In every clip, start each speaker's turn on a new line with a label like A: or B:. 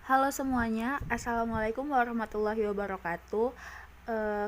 A: Halo semuanya, Assalamualaikum warahmatullahi wabarakatuh.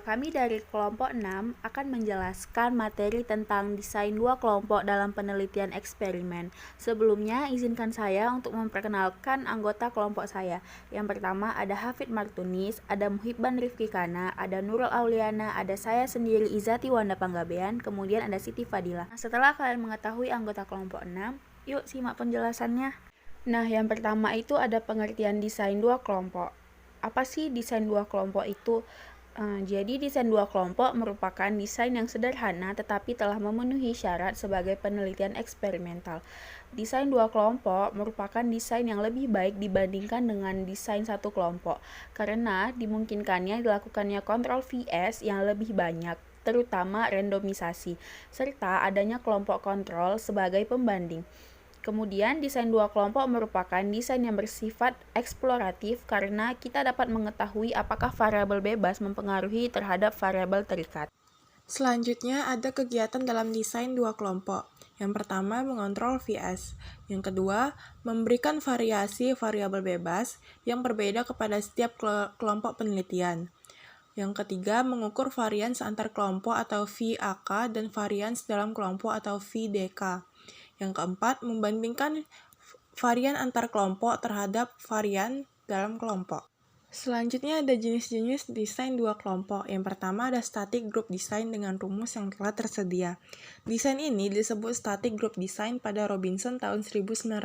A: Kami dari kelompok 6 akan menjelaskan materi tentang desain dua kelompok dalam penelitian eksperimen. Sebelumnya, izinkan saya untuk memperkenalkan anggota kelompok saya. Yang pertama ada Hafid Martunis, ada Muhibban Rifki Kana, ada Nurul Auliana, ada saya sendiri Izati Wanda Panggabean, kemudian ada Siti Fadila. Nah, setelah kalian mengetahui anggota kelompok 6, yuk simak penjelasannya. Nah, yang pertama itu ada pengertian desain dua kelompok. Apa sih desain dua kelompok itu? Jadi desain dua kelompok merupakan desain yang sederhana tetapi telah memenuhi syarat sebagai penelitian eksperimental. Desain dua kelompok merupakan desain yang lebih baik dibandingkan dengan desain satu kelompok karena dimungkinkannya dilakukannya kontrol VS yang lebih banyak, terutama randomisasi, serta adanya kelompok kontrol sebagai pembanding. Kemudian, desain dua kelompok merupakan desain yang bersifat eksploratif karena kita dapat mengetahui apakah variabel bebas mempengaruhi terhadap variabel terikat.
B: Selanjutnya ada kegiatan dalam desain dua kelompok. Yang pertama, mengontrol VS. Yang kedua, memberikan variasi variabel bebas yang berbeda kepada setiap kelompok penelitian. Yang ketiga, mengukur varians antar kelompok atau VAK dan varians dalam kelompok atau VDK. Yang keempat, membandingkan varian antar kelompok terhadap varian dalam kelompok. Selanjutnya ada jenis-jenis desain dua kelompok. Yang pertama ada static group design dengan rumus yang telah tersedia. Desain ini disebut static group design pada Robinson tahun 1981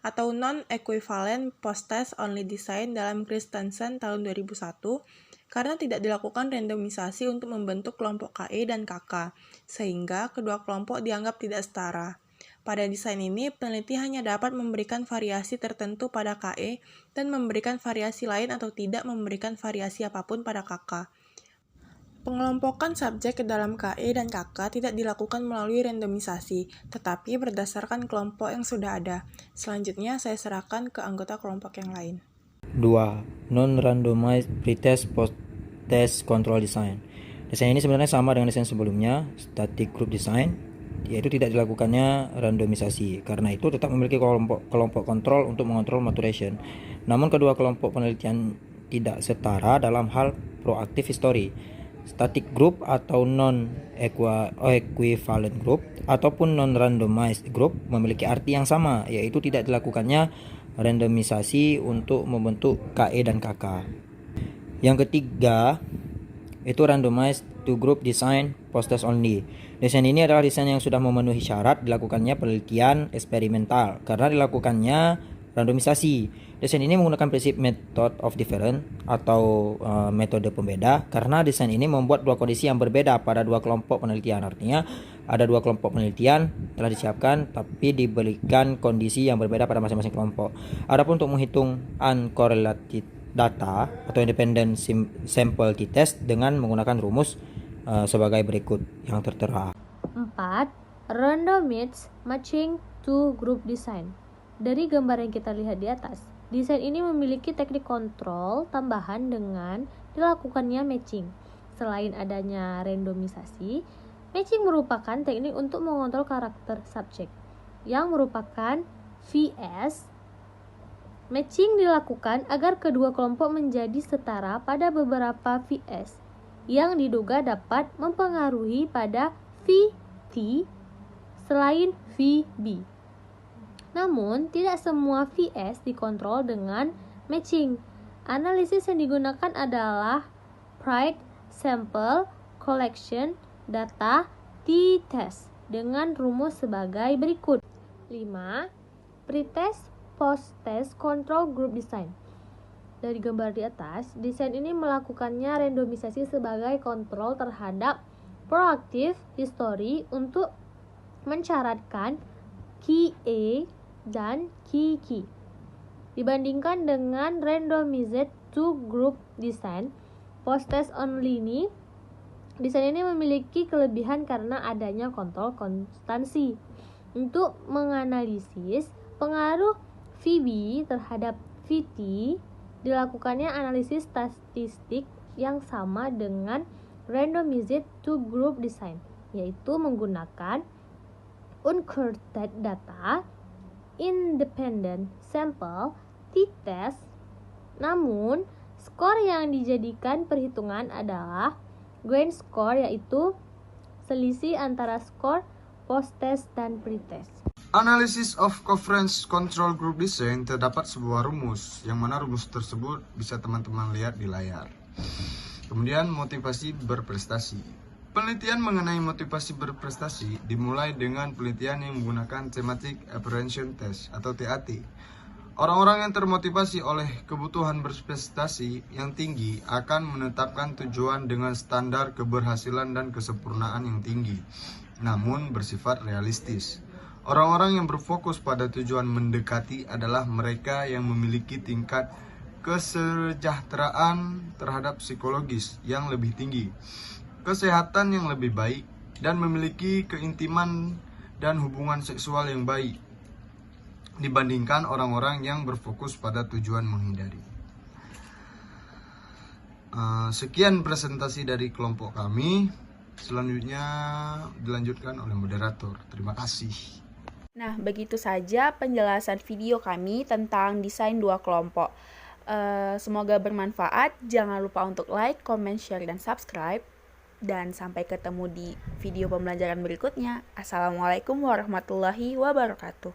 B: atau non-equivalent post-test only design dalam Christensen tahun 2001 karena tidak dilakukan randomisasi untuk membentuk kelompok KE dan KK, sehingga kedua kelompok dianggap tidak setara. Pada desain ini, peneliti hanya dapat memberikan variasi tertentu pada KE dan memberikan variasi lain atau tidak memberikan variasi apapun pada KK. Pengelompokan subjek ke dalam KE dan KK tidak dilakukan melalui randomisasi, tetapi berdasarkan kelompok yang sudah ada. Selanjutnya, saya serahkan ke anggota kelompok yang lain.
C: 2. Non-randomized pretest post-test control design. Desain ini sebenarnya sama dengan desain sebelumnya, static group design, yaitu tidak dilakukannya randomisasi. Karena itu tetap memiliki kelompok kontrol untuk mengontrol maturation. Namun kedua kelompok penelitian tidak setara dalam hal proactive history. Static group atau non-equivalent group ataupun non-randomized group memiliki arti yang sama, yaitu tidak dilakukannya randomisasi untuk membentuk KE dan KK. Yang ketiga itu randomized two group design post-test only. Desain ini adalah desain yang sudah memenuhi syarat dilakukannya penelitian eksperimental karena dilakukannya randomisasi. Desain ini menggunakan prinsip method of difference atau metode pembeda karena desain ini membuat dua kondisi yang berbeda pada dua kelompok penelitian. Artinya ada dua kelompok penelitian telah disiapkan tapi diberikan kondisi yang berbeda pada masing-masing kelompok. Adapun untuk menghitung uncorrelated data atau independent sample t-test dengan menggunakan rumus sebagai berikut yang tertera.
D: 4. Randomized matching two group design. Dari gambar yang kita lihat di atas, desain ini memiliki teknik kontrol tambahan dengan dilakukannya matching. Selain adanya randomisasi, matching merupakan teknik untuk mengontrol karakter subjek yang merupakan VS. Matching dilakukan agar kedua kelompok menjadi setara pada beberapa VS yang diduga dapat mempengaruhi pada VT selain VB. Namun, tidak semua VS dikontrol dengan matching. Analisis yang digunakan adalah Pride Sample Collection Data t-test dengan rumus sebagai berikut. 5. Pretest post-test control group design. Dari gambar di atas, desain ini melakukannya randomisasi sebagai kontrol terhadap proactive history untuk mensyaratkan key A dan key K. Dibandingkan dengan randomized two group design, post-test only ini, desain ini memiliki kelebihan karena adanya kontrol konstansi. Untuk menganalisis pengaruh VB terhadap VT, dilakukannya analisis statistik yang sama dengan randomized two group design, yaitu menggunakan uncurted data, independent sample t-test. Namun, skor yang dijadikan perhitungan adalah gain score, yaitu selisih antara skor post-test dan pre-test.
E: Analysis of Conference Control Group Design terdapat sebuah rumus, yang mana rumus tersebut bisa teman-teman lihat di layar. Kemudian motivasi berprestasi. Penelitian mengenai motivasi berprestasi dimulai dengan penelitian yang menggunakan Thematic Apprehension Test atau TAT. Orang-orang yang termotivasi oleh kebutuhan berprestasi yang tinggi akan menetapkan tujuan dengan standar keberhasilan dan kesempurnaan yang tinggi, namun bersifat realistis. Orang-orang yang berfokus pada tujuan mendekati adalah mereka yang memiliki tingkat kesejahteraan terhadap psikologis yang lebih tinggi, kesehatan yang lebih baik, dan memiliki keintiman dan hubungan seksual yang baik dibandingkan orang-orang yang berfokus pada tujuan menghindari. Sekian presentasi dari kelompok kami. Selanjutnya dilanjutkan oleh moderator. Terima kasih.
A: Nah, begitu saja penjelasan video kami tentang desain dua kelompok. Semoga bermanfaat. Jangan lupa untuk like, comment, share, dan subscribe. Dan sampai ketemu di video pembelajaran berikutnya. Assalamualaikum warahmatullahi wabarakatuh.